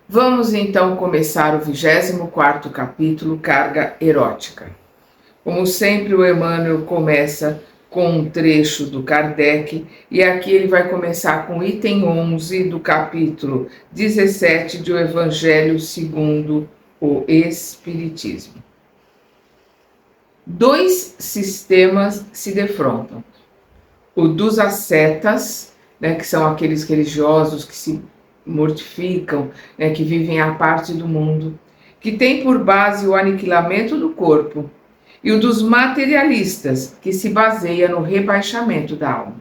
Vamos então começar o 24º capítulo, Carga Erótica. Como sempre, o Emmanuel começa com um trecho do Kardec, e aqui ele vai começar com o item 11 do capítulo 17 do Evangelho segundo o Espiritismo. Dois sistemas se defrontam. O dos ascetas, que são aqueles religiosos que se mortificam, que vivem à parte do mundo, que tem por base o aniquilamento do corpo, e o dos materialistas, que se baseia no rebaixamento da alma.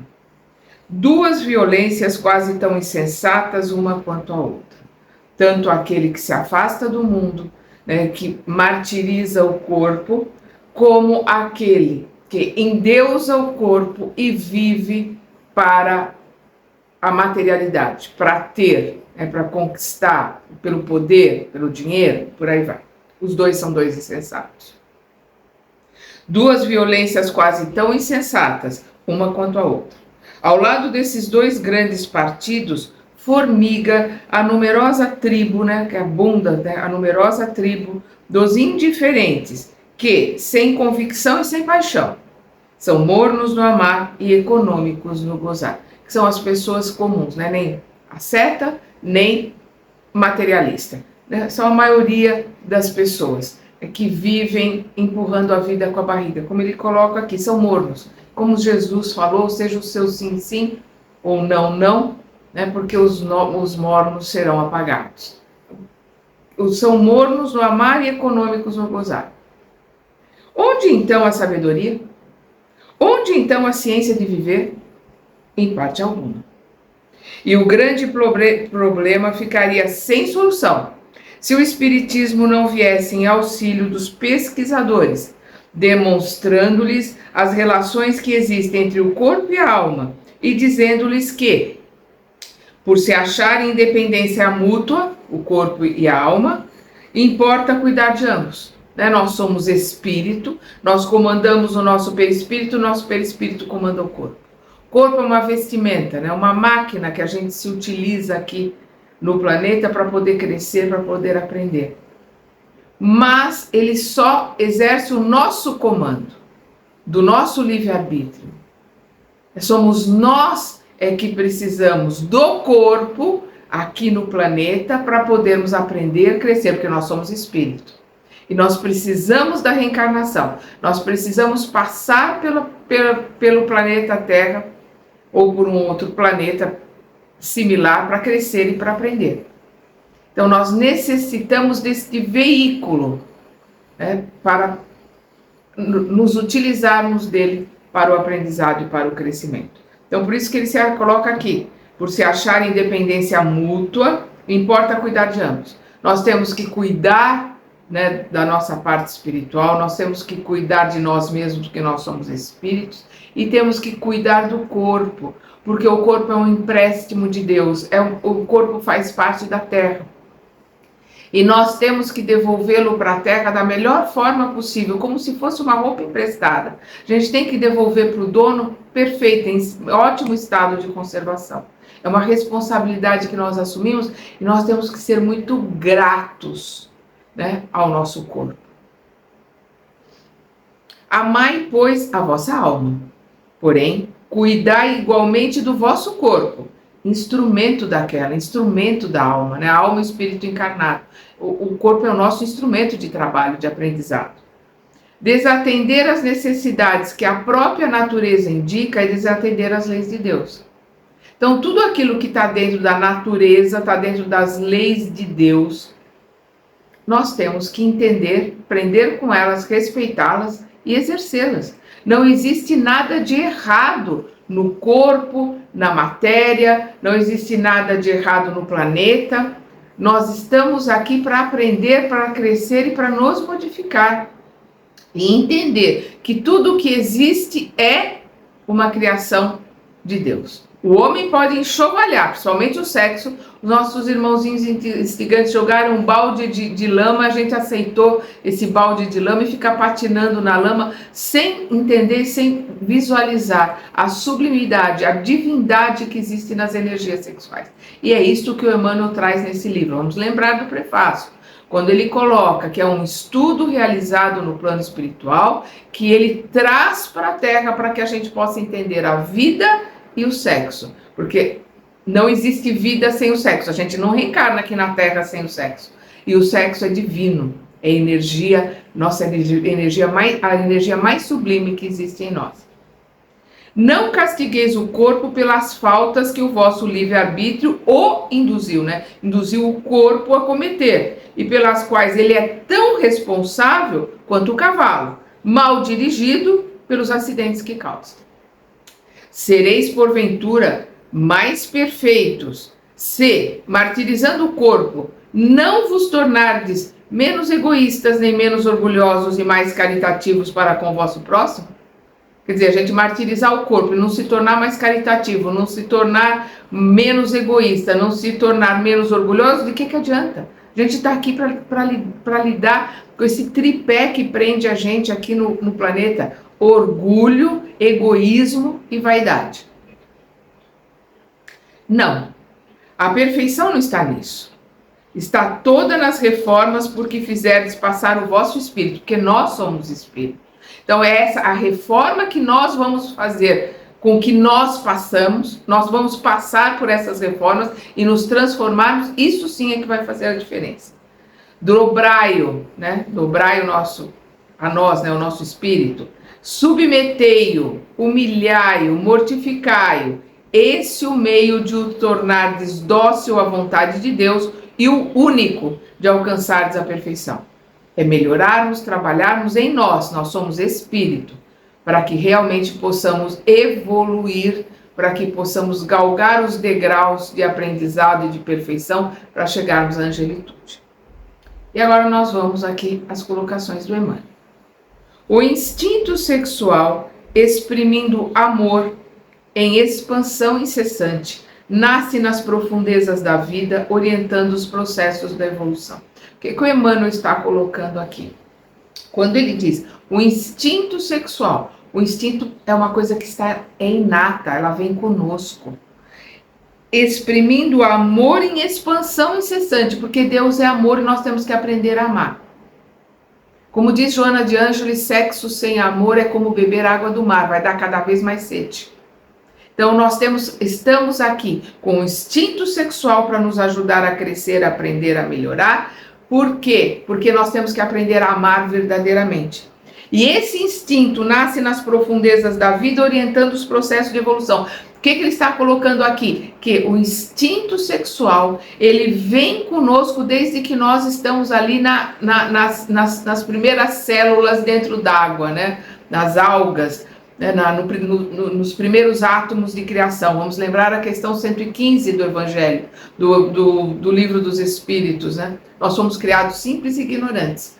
Duas violências quase tão insensatas uma quanto a outra. Tanto aquele que se afasta do mundo, que martiriza o corpo, como aquele que endeusa o corpo e vive para a materialidade, para ter, para conquistar, pelo poder, pelo dinheiro, por aí vai. Os dois são dois insensatos. Duas violências quase tão insensatas, uma quanto a outra. Ao lado desses dois grandes partidos, formiga a numerosa tribo, que abunda, a numerosa tribo dos indiferentes, que, sem convicção e sem paixão, são mornos no amar e econômicos no gozar. Que são as pessoas comuns, nem asceta, nem materialista. São a maioria das pessoas que vivem empurrando a vida com a barriga. Como ele coloca aqui, são mornos. Como Jesus falou, seja o seu sim, sim, ou não, não, porque os mornos serão apagados. São mornos no amar e econômicos no gozar. Onde então a sabedoria? Onde então a ciência de viver? Em parte alguma. E o grande problema ficaria sem solução se o Espiritismo não viesse em auxílio dos pesquisadores, demonstrando-lhes as relações que existem entre o corpo e a alma e dizendo-lhes que, por se acharem independência mútua, o corpo e a alma, importa cuidar de ambos. Nós somos espírito, nós comandamos o nosso perispírito comanda o corpo. O corpo é uma vestimenta, uma máquina que a gente se utiliza aqui no planeta para poder crescer, para poder aprender. Mas ele só exerce o nosso comando, do nosso livre-arbítrio. Somos nós que precisamos do corpo aqui no planeta para podermos aprender, crescer, porque nós somos espírito. E nós precisamos da reencarnação. Nós precisamos passar pelo planeta Terra ou por um outro planeta similar para crescer e para aprender. Então, nós necessitamos deste veículo para nos utilizarmos dele para o aprendizado e para o crescimento. Então, por isso que ele se coloca aqui. Por se achar independência mútua, importa cuidar de ambos. Nós temos que cuidar da nossa parte espiritual, nós temos que cuidar de nós mesmos, porque nós somos espíritos, e temos que cuidar do corpo, porque o corpo é um empréstimo de Deus, o corpo faz parte da terra. E nós temos que devolvê-lo para a terra da melhor forma possível, como se fosse uma roupa emprestada. A gente tem que devolver para o dono perfeito, em ótimo estado de conservação. É uma responsabilidade que nós assumimos e nós temos que ser muito gratos ao nosso corpo. Amai, pois, a vossa alma, porém, cuidai igualmente do vosso corpo, instrumento da alma, a alma e o espírito encarnado. O corpo é o nosso instrumento de trabalho, de aprendizado. Desatender as necessidades que a própria natureza indica é desatender as leis de Deus. Então, tudo aquilo que está dentro da natureza, está dentro das leis de Deus, nós temos que entender, aprender com elas, respeitá-las e exercê-las. Não existe nada de errado no corpo, na matéria, não existe nada de errado no planeta. Nós estamos aqui para aprender, para crescer e para nos modificar. E entender que tudo que existe é uma criação de Deus. O homem pode enxovalhar, principalmente o sexo. Os nossos irmãozinhos instigantes jogaram um balde de lama, a gente aceitou esse balde de lama e fica patinando na lama sem entender, sem visualizar a sublimidade, a divindade que existe nas energias sexuais. E é isto que o Emmanuel traz nesse livro. Vamos lembrar do prefácio. Quando ele coloca que é um estudo realizado no plano espiritual, que ele traz para a Terra para que a gente possa entender a vida e o sexo, porque não existe vida sem o sexo, a gente não reencarna aqui na Terra sem o sexo, e o sexo é divino, é energia, nossa energia a energia mais sublime que existe em nós. Não castigueis o corpo pelas faltas que o vosso livre-arbítrio o induziu, né? Induziu o corpo a cometer, e pelas quais ele é tão responsável quanto o cavalo, mal dirigido pelos acidentes que causa. Sereis, porventura, mais perfeitos, se, martirizando o corpo, não vos tornardes menos egoístas, nem menos orgulhosos e mais caritativos para com o vosso próximo? Quer dizer, a gente martirizar o corpo e não se tornar mais caritativo, não se tornar menos egoísta, não se tornar menos orgulhoso, de que adianta? A gente está aqui para lidar com esse tripé que prende a gente aqui no planeta: orgulho, egoísmo e vaidade. Não, a perfeição não está nisso. Está toda nas reformas por que fizerdes passar o vosso espírito, porque nós somos espírito. Então é essa a reforma que nós vamos fazer com que nós passamos, nós vamos passar por essas reformas e nos transformarmos, isso sim é que vai fazer a diferença. Dobrai-o, né? Dobrai o nosso, a nós, né? O nosso espírito. Submetei-o, humilhai-o, mortificai-o. Esse o meio de o tornardes dócil à vontade de Deus e o único de alcançardes a perfeição. É melhorarmos, trabalharmos em nós somos espírito, para que realmente possamos evoluir, para que possamos galgar os degraus de aprendizado e de perfeição para chegarmos à angelitude. E agora nós vamos aqui às colocações do Emmanuel. O instinto sexual, exprimindo amor em expansão incessante, nasce nas profundezas da vida, orientando os processos da evolução. O que o Emmanuel está colocando aqui? Quando ele diz o instinto sexual, o instinto é uma coisa que é inata, ela vem conosco. Exprimindo amor em expansão incessante, porque Deus é amor e nós temos que aprender a amar. Como diz Joana de Ângeles, sexo sem amor é como beber água do mar, vai dar cada vez mais sede. Então nós estamos aqui com o instinto sexual para nos ajudar a crescer, a aprender, a melhorar. Por quê? Porque nós temos que aprender a amar verdadeiramente. E esse instinto nasce nas profundezas da vida, orientando os processos de evolução. O que ele está colocando aqui? Que o instinto sexual, ele vem conosco desde que nós estamos ali nas primeiras células dentro d'água, né? Nas algas, né? Nos primeiros átomos de criação. Vamos lembrar a questão 115 do Evangelho, do Livro dos Espíritos, né? Nós somos criados simples e ignorantes,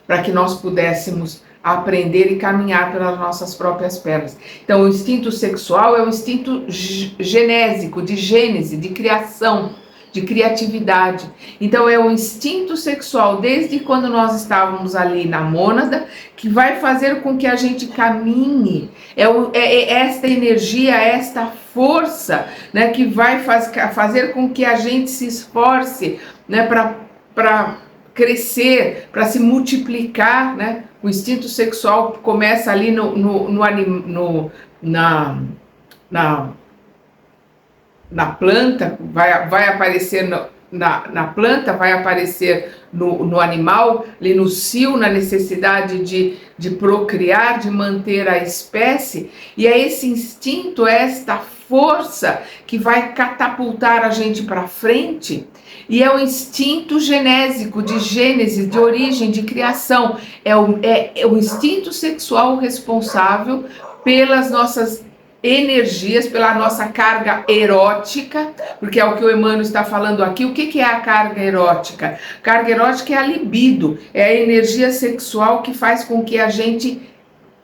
para que nós pudéssemos aprender e caminhar pelas nossas próprias pernas. Então, o instinto sexual é um instinto genésico, de gênese, de criação, de criatividade. Então, é o instinto sexual, desde quando nós estávamos ali na mônada, que vai fazer com que a gente caminhe. É esta energia, esta força, né, que vai fazer com que a gente se esforce, né, para crescer, para se multiplicar, né? O instinto sexual começa ali na planta, vai aparecer na planta, vai aparecer no animal, ali no cio, na necessidade de procriar, de manter a espécie, e é esse instinto, esta força que vai catapultar a gente para frente, e é o instinto genésico, de gênese, de origem, de criação, é o instinto sexual responsável pelas nossas energias, pela nossa carga erótica, porque é o que o Emmanuel está falando aqui. O que é a carga erótica? Carga erótica é a libido, é a energia sexual que faz com que a gente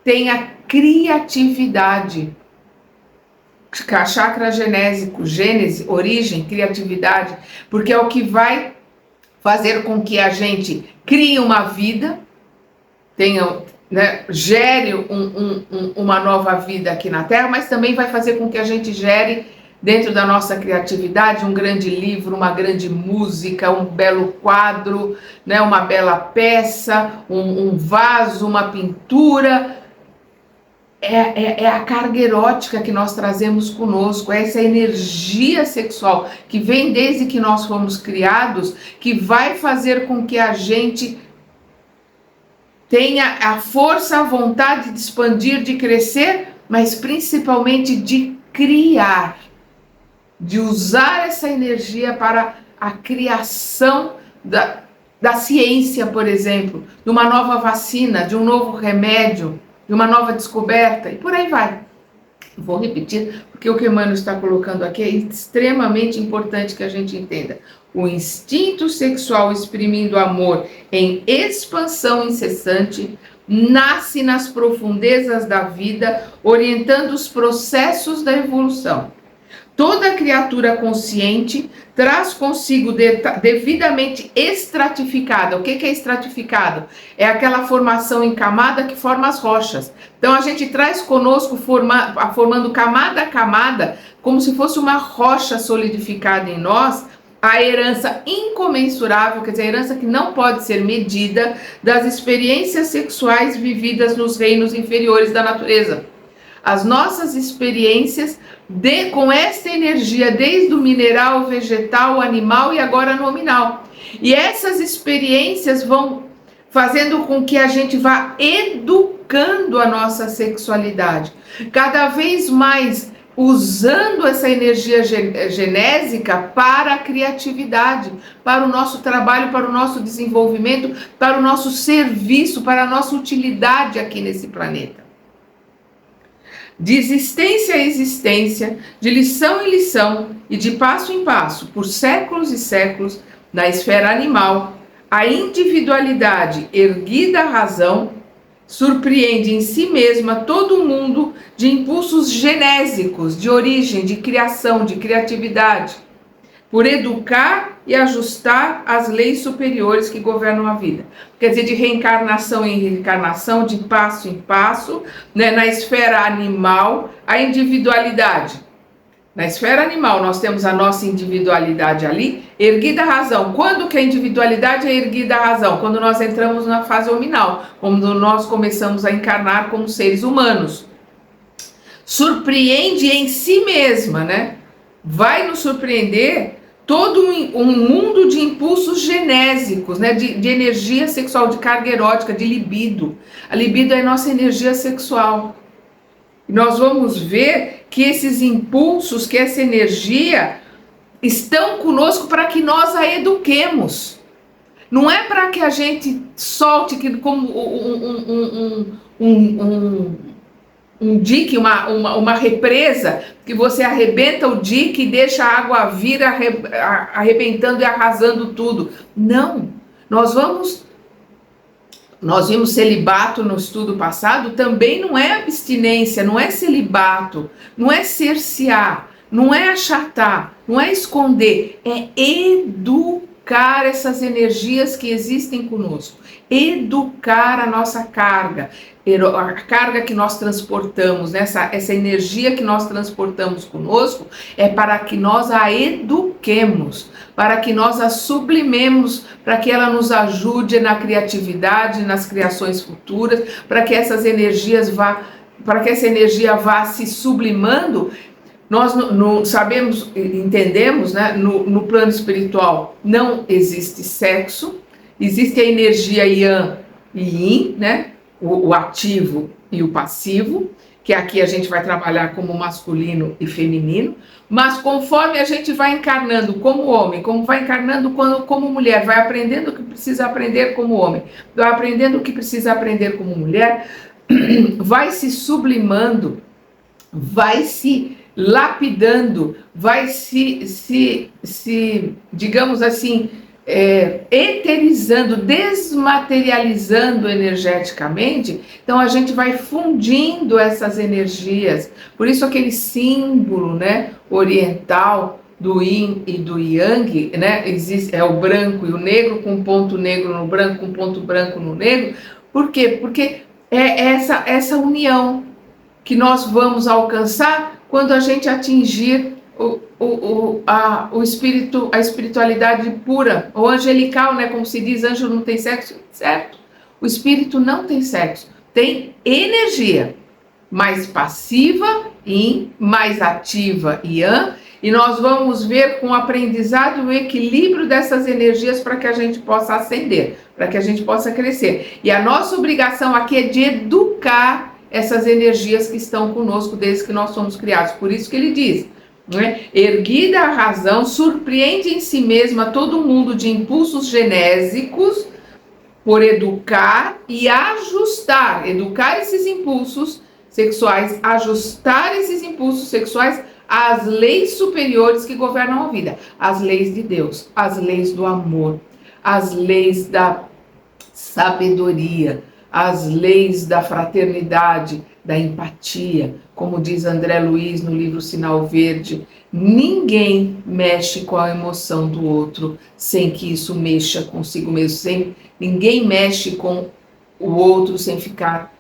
tenha criatividade. chakra genésico, gênese, origem, criatividade, porque é o que vai fazer com que a gente crie uma vida, tenha, né, gere uma nova vida aqui na Terra, mas também vai fazer com que a gente gere, dentro da nossa criatividade, um grande livro, uma grande música, um belo quadro, né, uma bela peça, um vaso, uma pintura. É a carga erótica que nós trazemos conosco, é essa energia sexual que vem desde que nós fomos criados, que vai fazer com que a gente tenha a força, a vontade de expandir, de crescer, mas principalmente de criar, de usar essa energia para a criação da ciência, por exemplo, de uma nova vacina, de um novo remédio, de uma nova descoberta, e por aí vai. Vou repetir, porque o que o Emmanuel está colocando aqui é extremamente importante que a gente entenda. O instinto sexual exprimindo amor em expansão incessante nasce nas profundezas da vida, orientando os processos da evolução. Toda criatura consciente traz consigo devidamente estratificada. O que é estratificado? É aquela formação em camada que forma as rochas. Então a gente traz conosco formando camada a camada, como se fosse uma rocha solidificada em nós, a herança incomensurável, quer dizer, a herança que não pode ser medida, das experiências sexuais vividas nos reinos inferiores da natureza. As nossas experiências com esta energia, desde o mineral, vegetal, animal e agora nominal. E essas experiências vão fazendo com que a gente vá educando a nossa sexualidade, cada vez mais usando essa energia genésica para a criatividade, para o nosso trabalho, para o nosso desenvolvimento, para o nosso serviço, para a nossa utilidade aqui nesse planeta. De existência a existência, de lição em lição e de passo em passo, por séculos e séculos, na esfera animal, a individualidade erguida à razão surpreende em si mesma todo o mundo de impulsos genésicos, de origem, de criação, de criatividade, por educar e ajustar as leis superiores que governam a vida. Quer dizer, de reencarnação em reencarnação, de passo em passo, né? Na esfera animal, a individualidade. Na esfera animal, nós temos a nossa individualidade ali, erguida à razão. Quando que a individualidade é erguida à razão? Quando nós entramos na fase hominal, quando nós começamos a encarnar como seres humanos. Surpreende em si mesma, né? Vai nos surpreender todo um mundo de impulsos genésicos, né? De energia sexual, de carga erótica, de libido. A libido é a nossa energia sexual. E nós vamos ver que esses impulsos, que essa energia estão conosco para que nós a eduquemos. Não é para que a gente solte como um dique, uma represa, que você arrebenta o dique e deixa a água vir arrebentando e arrasando tudo. Não, nós vimos celibato no estudo passado, também não é abstinência, não é celibato, não é cercear, não é achatar, não é esconder, é educar essas energias que existem conosco, educar a nossa carga, a carga que nós transportamos, né? Essa energia que nós transportamos conosco é para que nós a eduquemos, para que nós a sublimemos, para que ela nos ajude na criatividade, nas criações futuras, para que essa energia vá se sublimando. Nós não sabemos, entendemos, né? No plano espiritual não existe sexo, existe a energia yang e yin, né? O ativo e o passivo, que aqui a gente vai trabalhar como masculino e feminino, mas conforme a gente vai encarnando como homem, como vai encarnando como mulher, vai aprendendo o que precisa aprender como homem, vai aprendendo o que precisa aprender como mulher, vai se sublimando, vai se lapidando, vai se digamos assim, eterizando, desmaterializando energeticamente, então a gente vai fundindo essas energias. Por isso aquele símbolo, né, oriental do Yin e do Yang, né, existe, é o branco e o negro, com ponto negro no branco, com ponto branco no negro. Por quê? Porque é essa união que nós vamos alcançar quando a gente atingir o espírito, a espiritualidade pura, ou angelical, né? Como se diz, anjo não tem sexo, certo? O espírito não tem sexo, tem energia, mais passiva, yin, mais ativa, yang, e nós vamos ver com o aprendizado o equilíbrio dessas energias para que a gente possa ascender, para que a gente possa crescer. E a nossa obrigação aqui é de educar essas energias que estão conosco desde que nós somos criados. Por isso que ele diz, né? Erguida a razão, surpreende em si mesma todo mundo de impulsos genésicos por educar e ajustar, educar esses impulsos sexuais, ajustar esses impulsos sexuais às leis superiores que governam a vida, as leis de Deus, as leis do amor, as leis da sabedoria, as leis da fraternidade, da empatia. Como diz André Luiz no livro Sinal Verde, ninguém mexe com a emoção do outro sem que isso mexa consigo mesmo. Ninguém mexe com o outro sem ficar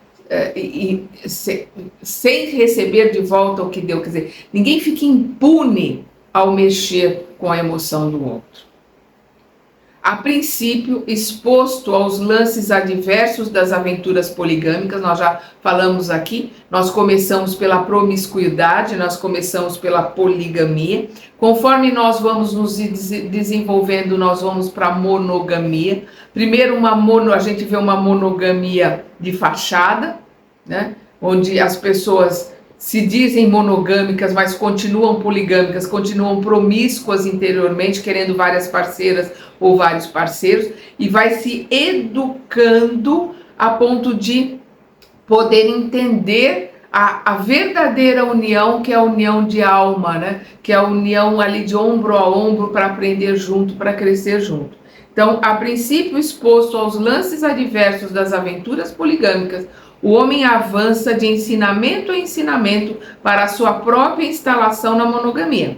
sem receber de volta o que deu. Quer dizer, ninguém fica impune ao mexer com a emoção do outro. A princípio, exposto aos lances adversos das aventuras poligâmicas, nós já falamos aqui, nós começamos pela promiscuidade, nós começamos pela poligamia, conforme nós vamos nos desenvolvendo, nós vamos para a monogamia. Primeiro a gente vê uma monogamia de fachada, né? Onde as pessoas se dizem monogâmicas, mas continuam poligâmicas, continuam promíscuas interiormente, querendo várias parceiras ou vários parceiros, e vai se educando a ponto de poder entender a verdadeira união, que é a união de alma, né? Que é a união ali de ombro a ombro para aprender junto, para crescer junto. Então, a princípio exposto aos lances adversos das aventuras poligâmicas, o homem avança de ensinamento em ensinamento para a sua própria instalação na monogamia,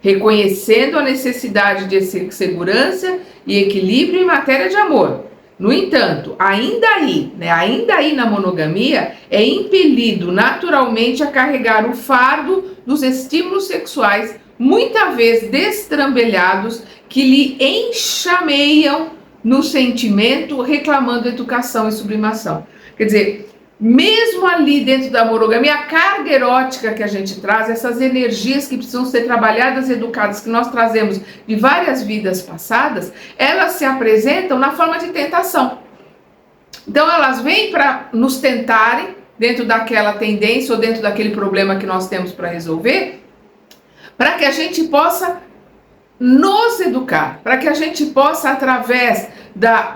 reconhecendo a necessidade de segurança e equilíbrio em matéria de amor. No entanto, ainda aí na monogamia, é impelido naturalmente a carregar o fardo dos estímulos sexuais, muitas vezes destrambelhados, que lhe enxameiam no sentimento, reclamando educação e sublimação. Quer dizer, mesmo ali dentro da monogamia, a carga erótica que a gente traz, essas energias que precisam ser trabalhadas, educadas, que nós trazemos de várias vidas passadas, elas se apresentam na forma de tentação. Então elas vêm para nos tentarem, dentro daquela tendência ou dentro daquele problema que nós temos para resolver, para que a gente possa nos educar, para que a gente possa, através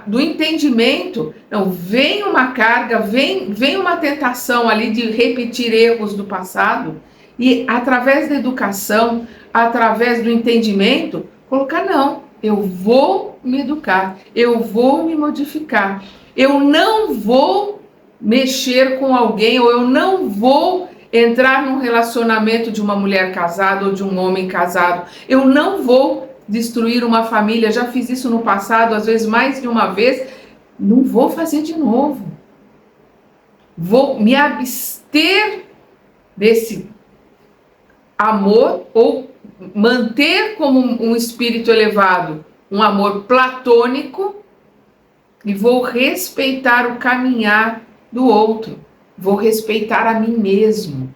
do entendimento, não, vem uma carga, vem uma tentação ali de repetir erros do passado, e através da educação, através do entendimento, colocar, não, eu vou me educar, eu vou me modificar, eu não vou mexer com alguém, ou eu não vou entrar num relacionamento de uma mulher casada ou de um homem casado. Eu não vou destruir uma família, já fiz isso no passado, às vezes mais de uma vez, não vou fazer de novo. Vou me abster desse amor, ou manter como um espírito elevado um amor platônico, e vou respeitar o caminhar do outro. Vou respeitar a mim mesmo.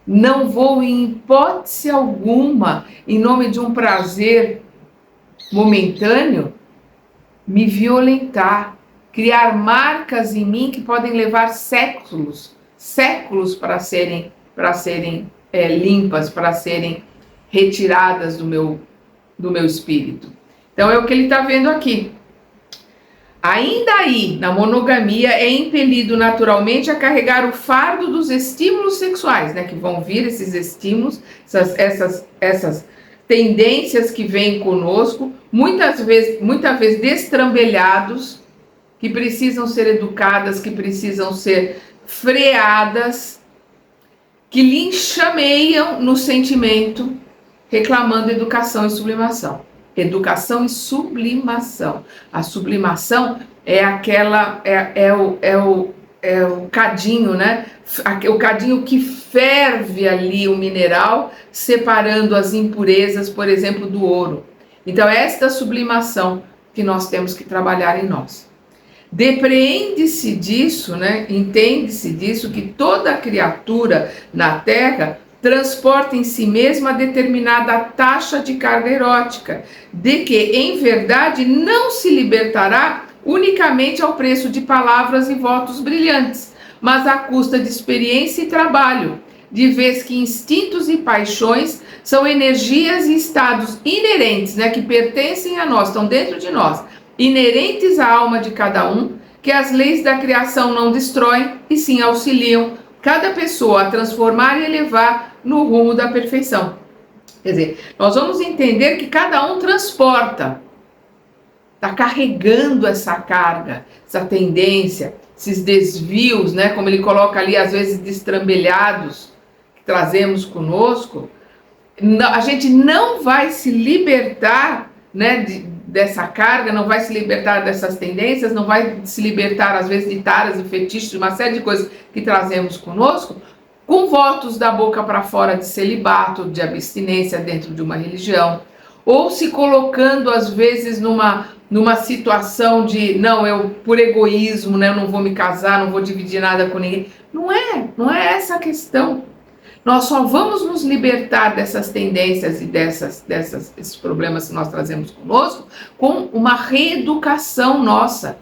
Não vou, em hipótese alguma, em nome de um prazer momentâneo, me violentar, criar marcas em mim que podem levar séculos para serem limpas, para serem retiradas do meu espírito. Então é o que ele está vendo aqui. Ainda aí, na monogamia, é impelido naturalmente a carregar o fardo dos estímulos sexuais, né? Que vão vir esses estímulos, essas tendências que vêm conosco, muitas vezes destrambelhados, que precisam ser educadas, que precisam ser freadas, que linchameiam no sentimento, reclamando educação e sublimação. Educação e sublimação. A sublimação é o cadinho, né? O cadinho que ferve ali o mineral, separando as impurezas, por exemplo, do ouro. Então, esta sublimação que nós temos que trabalhar em nós. Depreende-se disso, né? Entende-se disso que toda criatura na Terra transporta em si mesma determinada taxa de carga erótica, de que, em verdade, não se libertará unicamente ao preço de palavras e votos brilhantes, mas à custa de experiência e trabalho, de vez que instintos e paixões são energias e estados inerentes, né, que pertencem a nós, estão dentro de nós, inerentes à alma de cada um, que as leis da criação não destroem e sim auxiliam cada pessoa a transformar e elevar no rumo da perfeição. Quer dizer, nós vamos entender que cada um transporta, está carregando essa carga, essa tendência, esses desvios, né, como ele coloca ali, às vezes destrambelhados, que trazemos conosco. A gente não vai se libertar, né, dessa carga, não vai se libertar dessas tendências, não vai se libertar, às vezes, de taras e fetiches, uma série de coisas que trazemos conosco, com votos da boca para fora de celibato, de abstinência dentro de uma religião, ou se colocando, às vezes, numa situação de, não, eu, por egoísmo, né, eu não vou me casar, não vou dividir nada com ninguém. Não é essa a questão. Nós só vamos nos libertar dessas tendências e desses problemas que nós trazemos conosco com uma reeducação nossa,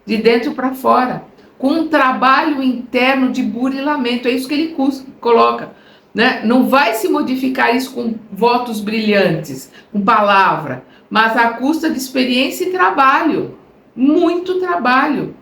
de dentro para fora, com um trabalho interno de burilamento. É isso que ele coloca, né? Não vai se modificar isso com votos brilhantes, com palavra, mas à custa de experiência e trabalho, muito trabalho.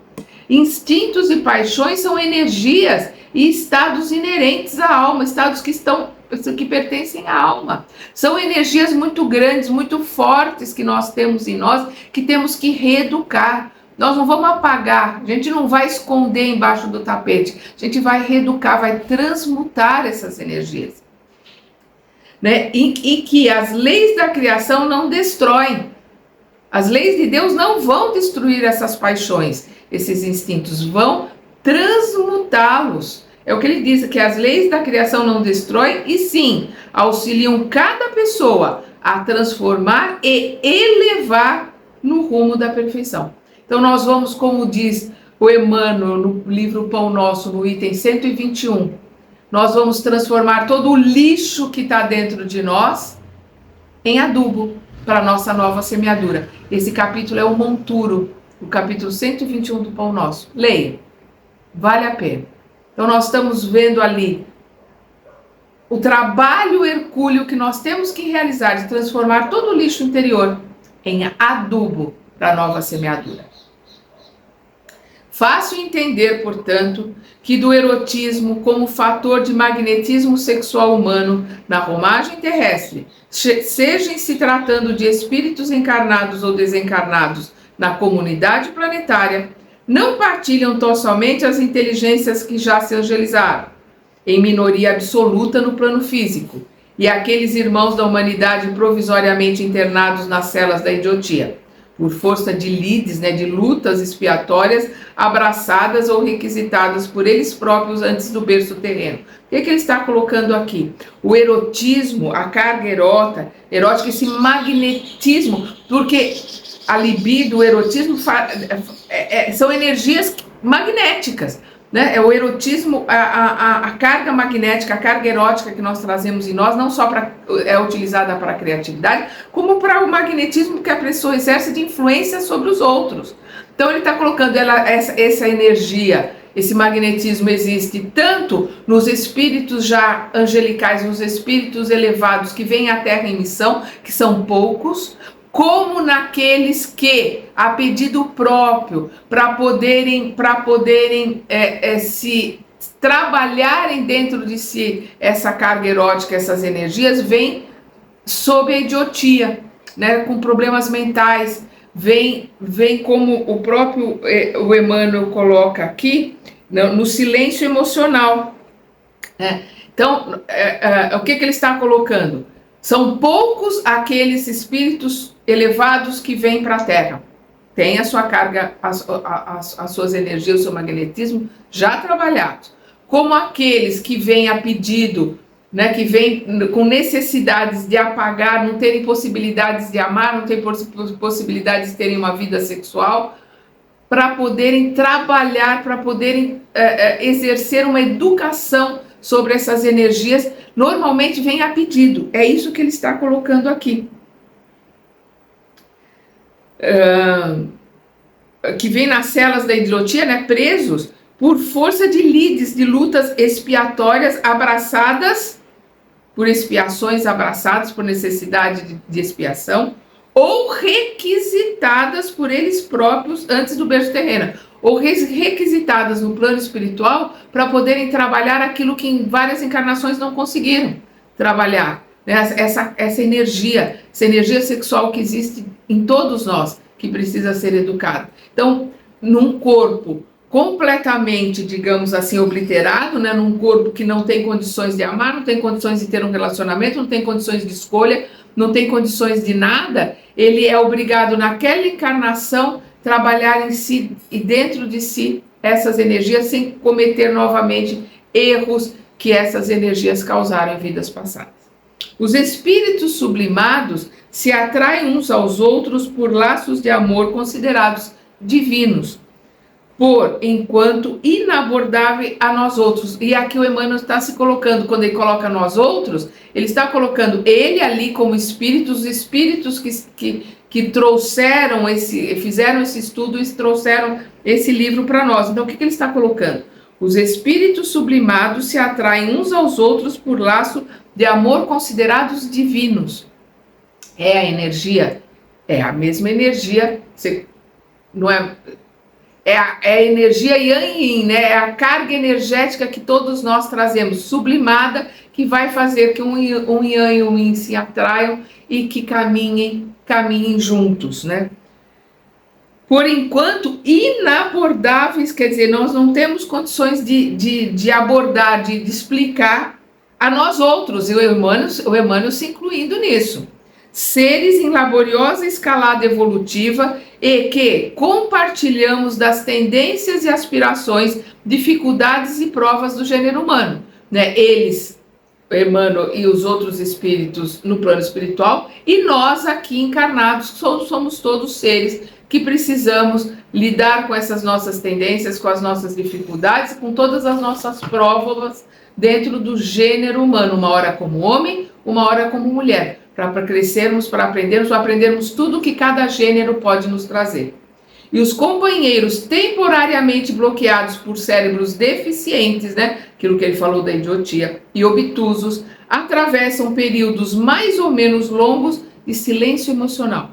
Instintos e paixões são energias e estados inerentes à alma, estados que pertencem à alma. São energias muito grandes, muito fortes que nós temos em nós, que temos que reeducar. Nós não vamos apagar, a gente não vai esconder embaixo do tapete, a gente vai reeducar, vai transmutar essas energias. Né? E que as leis da criação não destroem. As leis de Deus não vão destruir essas paixões, esses instintos, vão transmutá-los. É o que ele diz, que as leis da criação não destroem e sim, auxiliam cada pessoa a transformar e elevar no rumo da perfeição. Então nós vamos, como diz o Emmanuel no livro Pão Nosso, no item 121, nós vamos transformar todo o lixo que está dentro de nós em adubo para a nossa nova semeadura. Esse capítulo é o Monturo, o capítulo 121 do Pão Nosso. Leia, vale a pena. Então nós estamos vendo ali o trabalho hercúleo que nós temos que realizar de transformar todo o lixo interior em adubo para a nova semeadura. Fácil entender, portanto, que do erotismo como fator de magnetismo sexual humano na romagem terrestre, seja em se tratando de espíritos encarnados ou desencarnados na comunidade planetária, não partilham tão somente as inteligências que já se angelizaram, em minoria absoluta no plano físico, e aqueles irmãos da humanidade provisoriamente internados nas celas da idiotia, por força de lides, né, de lutas expiatórias abraçadas ou requisitadas por eles próprios antes do berço terreno. O que ele está colocando aqui? O erotismo, a carga erótica, esse magnetismo, porque a libido, o erotismo são energias magnéticas, né? É o erotismo, a carga magnética, a carga erótica que nós trazemos em nós, não só é utilizada para a criatividade, como para o magnetismo que a pessoa exerce de influência sobre os outros. Então ele está colocando essa energia, esse magnetismo existe tanto nos espíritos já angelicais, nos espíritos elevados que vêm à Terra em missão, que são poucos, como naqueles que, a pedido próprio, para poderem se trabalharem dentro de si essa carga erótica, essas energias, vêm sob a idiotia, né, com problemas mentais, vem como o próprio o Emmanuel coloca aqui, no silêncio emocional. Né? Então, o que ele está colocando? São poucos aqueles espíritos elevados que vêm para a Terra. Tem a sua carga, as suas energias, o seu magnetismo já trabalhados. Como aqueles que vêm a pedido, né, que vêm com necessidades de apagar, não terem possibilidades de amar, não terem possibilidades de terem uma vida sexual, para poderem trabalhar, para poderem exercer uma educação sobre essas energias, normalmente vem a pedido. É isso que ele está colocando aqui. Que vem nas celas da idiotia, né, presos por força de lides, de lutas expiatórias, abraçadas por expiações, abraçadas por necessidade de expiação, ou requisitadas por eles próprios antes do berço terreno, ou requisitadas no plano espiritual para poderem trabalhar aquilo que em várias encarnações não conseguiram trabalhar, né? Essa energia sexual que existe em todos nós, que precisa ser educada. Então, num corpo completamente, digamos assim, obliterado, né? Num corpo que não tem condições de amar, não tem condições de ter um relacionamento, não tem condições de escolha, não tem condições de nada, ele é obrigado naquela encarnação trabalhar em si e dentro de si essas energias sem cometer novamente erros que essas energias causaram em vidas passadas. Os espíritos sublimados se atraem uns aos outros por laços de amor considerados divinos, por enquanto inabordável a nós outros. E aqui o Emmanuel está se colocando, quando ele coloca nós outros, ele está colocando ele ali como espíritos, os espíritos que trouxeram fizeram esse estudo e trouxeram esse livro para nós. Então o que ele está colocando? Os espíritos sublimados se atraem uns aos outros por laço de amor considerados divinos. É a energia, é a mesma energia, não é... É a energia Yang-Yin, né? É a carga energética que todos nós trazemos, sublimada, que vai fazer que um Yang e um Yin se atraiam e que caminhem juntos, né? Por enquanto, inabordáveis, quer dizer, nós não temos condições de abordar, de explicar a nós outros, e o Emmanuel se incluindo nisso. Seres em laboriosa escalada evolutiva e que compartilhamos das tendências e aspirações, dificuldades e provas do gênero humano, né? Eles, Emmanuel e os outros espíritos no plano espiritual, e nós aqui encarnados, somos todos seres que precisamos lidar com essas nossas tendências, com as nossas dificuldades, com todas as nossas provas dentro do gênero humano, uma hora como homem, uma hora como mulher, para crescermos, para aprendermos tudo que cada gênero pode nos trazer. E os companheiros temporariamente bloqueados por cérebros deficientes, né, aquilo que ele falou da idiotia, e obtusos, atravessam períodos mais ou menos longos de silêncio emocional.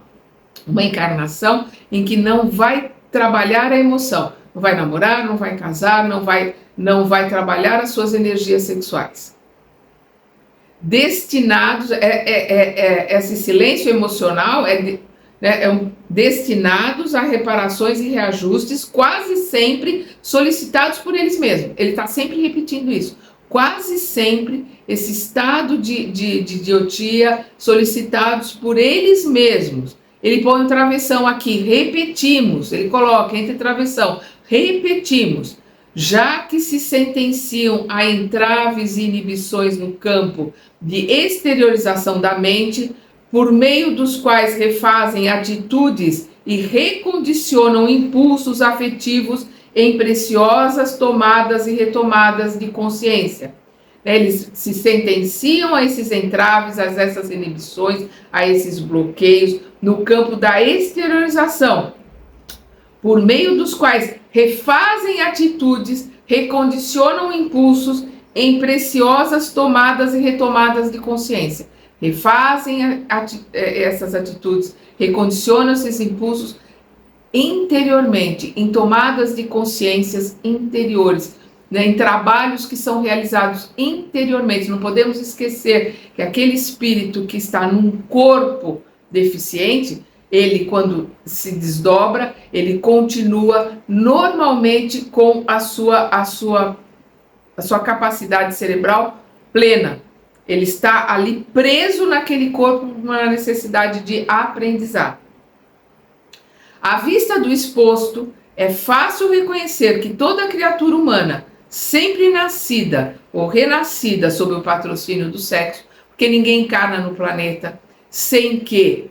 Uma encarnação em que não vai trabalhar a emoção, não vai namorar, não vai casar, não vai trabalhar as suas energias sexuais. Destinados, esse silêncio emocional destinados a reparações e reajustes, quase sempre solicitados por eles mesmos. Ele está sempre repetindo isso. Quase sempre esse estado de idiotia solicitados por eles mesmos. Ele põe um travessão aqui, repetimos, ele coloca entre travessão, repetimos. Já que se sentenciam a entraves e inibições no campo de exteriorização da mente, por meio dos quais refazem atitudes e recondicionam impulsos afetivos em preciosas tomadas e retomadas de consciência. Eles se sentenciam a esses entraves, a essas inibições, a esses bloqueios no campo da exteriorização, por meio dos quais refazem atitudes, recondicionam impulsos em preciosas tomadas e retomadas de consciência. Refazem essas atitudes, recondicionam esses impulsos interiormente, em tomadas de consciências interiores, né, em trabalhos que são realizados interiormente. Não podemos esquecer que aquele espírito que está num corpo deficiente, ele, quando se desdobra, ele continua normalmente com a sua capacidade cerebral plena. Ele está ali preso naquele corpo por uma necessidade de aprendizado. À vista do exposto, é fácil reconhecer que toda criatura humana, sempre nascida ou renascida sob o patrocínio do sexo, porque ninguém encarna no planeta sem que,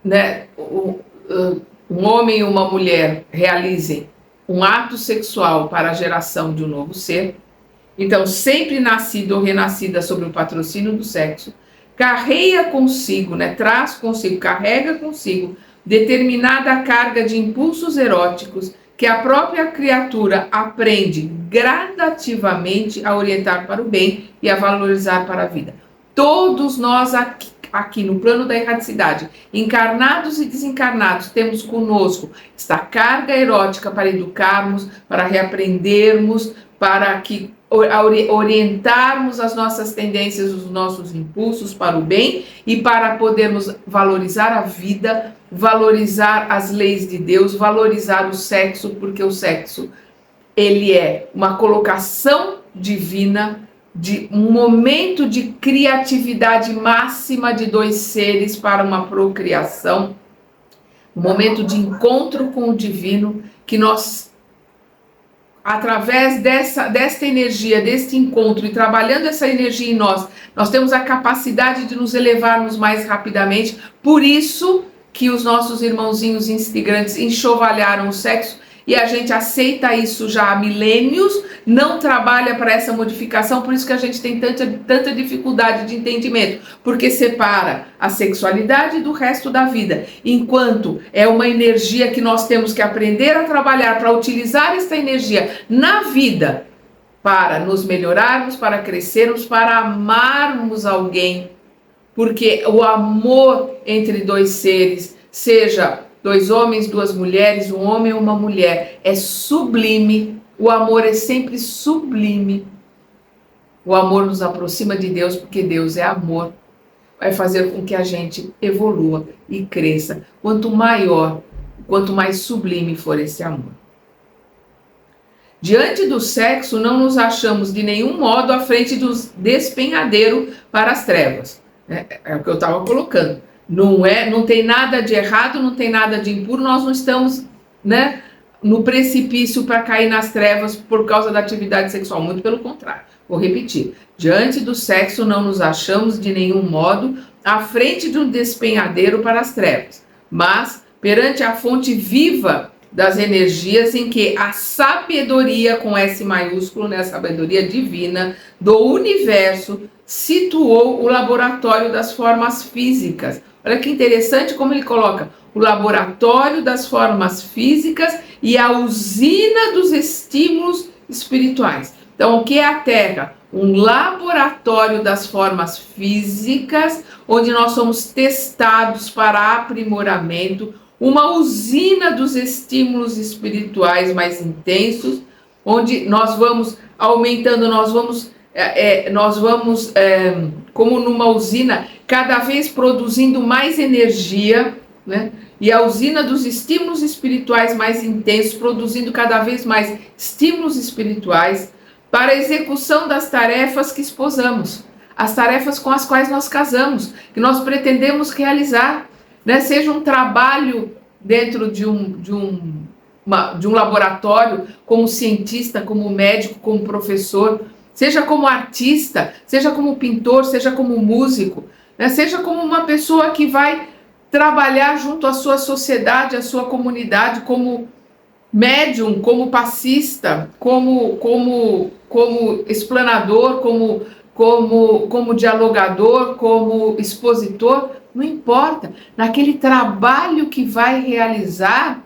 né, um homem e uma mulher realizem um ato sexual para a geração de um novo ser. Então, sempre nascida ou renascida sob o patrocínio do sexo, carrega consigo, né, traz consigo, carrega consigo determinada carga de impulsos eróticos que a própria criatura aprende gradativamente a orientar para o bem e a valorizar para a vida. Todos nós aqui no plano da erraticidade, encarnados e desencarnados, temos conosco esta carga erótica para educarmos, para reaprendermos, para que orientarmos as nossas tendências, os nossos impulsos para o bem e para podermos valorizar a vida, valorizar as leis de Deus, valorizar o sexo, porque o sexo, ele é uma colocação divina, de um momento de criatividade máxima de dois seres para uma procriação, um momento de encontro com o divino, que nós, através desta energia, deste encontro e trabalhando essa energia em nós temos a capacidade de nos elevarmos mais rapidamente. Por isso que os nossos irmãozinhos instigantes enxovalharam o sexo e a gente aceita isso já há milênios, não trabalha para essa modificação, por isso que a gente tem tanta dificuldade de entendimento, porque separa a sexualidade do resto da vida, enquanto é uma energia que nós temos que aprender a trabalhar para utilizar essa energia na vida, para nos melhorarmos, para crescermos, para amarmos alguém, porque o amor entre dois seres, seja dois homens, duas mulheres, um homem e uma mulher, é sublime. O amor é sempre sublime. O amor nos aproxima de Deus, porque Deus é amor. Vai fazer com que a gente evolua e cresça. Quanto maior, quanto mais sublime for esse amor. Diante do sexo, não nos achamos de nenhum modo à frente do despenhadeiro para as trevas. É o que eu estava colocando. Não tem nada de errado, não tem nada de impuro, nós não estamos, né, no precipício para cair nas trevas por causa da atividade sexual, muito pelo contrário. Vou repetir, diante do sexo não nos achamos de nenhum modo à frente de um despenhadeiro para as trevas, mas perante a fonte viva das energias em que a sabedoria, com S maiúsculo, né, a sabedoria divina do universo, situou o laboratório das formas físicas. Olha que interessante como ele coloca o laboratório das formas físicas e a usina dos estímulos espirituais. Então, o que é a Terra? Um laboratório das formas físicas, onde nós somos testados para aprimoramento, uma usina dos estímulos espirituais mais intensos, onde nós vamos aumentando, nós vamos como numa usina, cada vez produzindo mais energia, né? E a usina dos estímulos espirituais mais intensos, produzindo cada vez mais estímulos espirituais para a execução das tarefas que esposamos, as tarefas com as quais nós casamos, que nós pretendemos realizar, né? Seja um trabalho dentro de um laboratório, como cientista, como médico, como professor, seja como artista, seja como pintor, seja como músico, né? Seja como uma pessoa que vai trabalhar junto à sua sociedade, à sua comunidade, como médium, como passista, como explanador, como dialogador, como expositor, não importa. Naquele trabalho que vai realizar,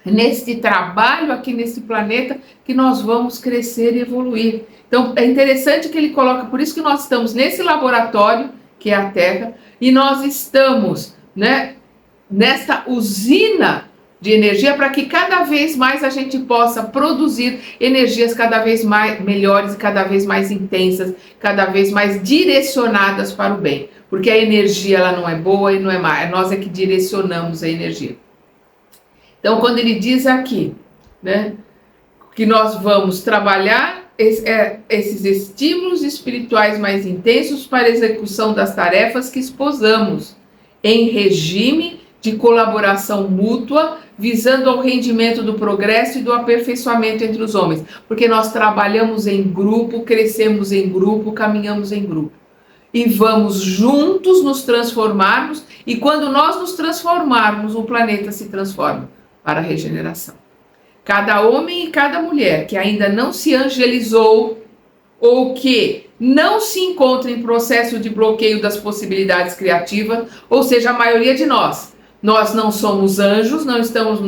nesse trabalho aqui nesse planeta, que nós vamos crescer e evoluir. Então, é interessante que ele coloca, por isso que nós estamos nesse laboratório, que é a Terra, e nós estamos, né, nessa usina de energia para que cada vez mais a gente possa produzir energias cada vez mais melhores, cada vez mais intensas, cada vez mais direcionadas para o bem. porque a energia ela não é boa e não é má, nós é que direcionamos a energia. Então, quando ele diz aqui, né, que nós vamos trabalhar esses estímulos espirituais mais intensos para a execução das tarefas que esposamos, em regime de colaboração mútua, visando ao rendimento do progresso e do aperfeiçoamento entre os homens, porque nós trabalhamos em grupo, crescemos em grupo, caminhamos em grupo. E vamos juntos nos transformarmos, e quando nós nos transformarmos, o planeta se transforma para a regeneração. Cada homem e cada mulher que ainda não se angelizou ou que não se encontra em processo de bloqueio das possibilidades criativas, ou seja, a maioria de nós não somos anjos, não estamos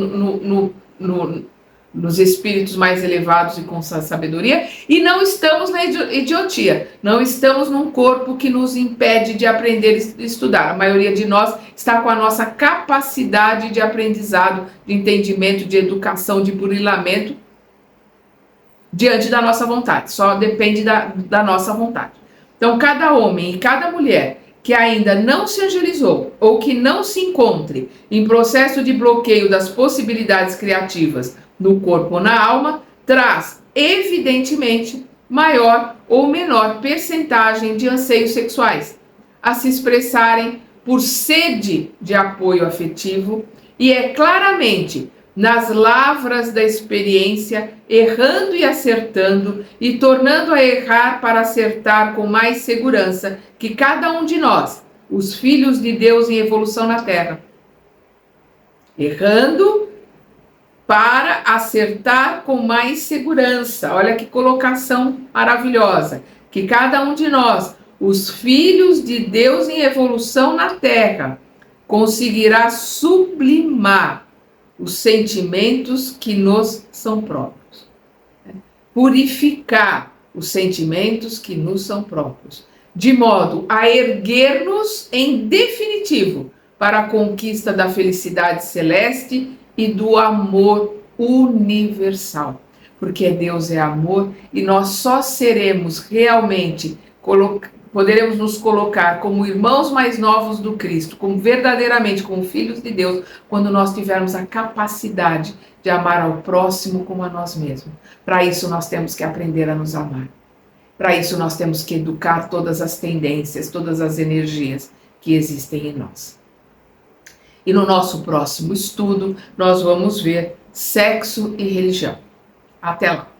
nos espíritos mais elevados e com sabedoria, e não estamos na idiotia, não estamos num corpo que nos impede de aprender e estudar. A maioria de nós está com a nossa capacidade de aprendizado, de entendimento, de educação, de burilamento, diante da nossa vontade, só depende da nossa vontade. Então, cada homem e cada mulher que ainda não se angelizou ou que não se encontre em processo de bloqueio das possibilidades criativas no corpo ou na alma, traz, evidentemente, maior ou menor percentagem de anseios sexuais a se expressarem por sede de apoio afetivo, e é claramente nas lavras da experiência, errando e acertando, e tornando a errar para acertar com mais segurança, que cada um de nós, os filhos de Deus em evolução na Terra, errando para acertar com mais segurança. Olha que colocação maravilhosa. Que cada um de nós, os filhos de Deus em evolução na Terra, conseguirá sublimar os sentimentos que nos são próprios. Purificar os sentimentos que nos são próprios, de modo a erguer-nos em definitivo para a conquista da felicidade celeste e do amor universal. Porque Deus é amor e nós só seremos realmente, poderemos nos colocar como irmãos mais novos do Cristo, como verdadeiramente como filhos de Deus, quando nós tivermos a capacidade de amar ao próximo como a nós mesmos. Para isso nós temos que aprender a nos amar. Para isso nós temos que educar todas as tendências, todas as energias que existem em nós. E no nosso próximo estudo nós vamos ver sexo e religião. Até lá!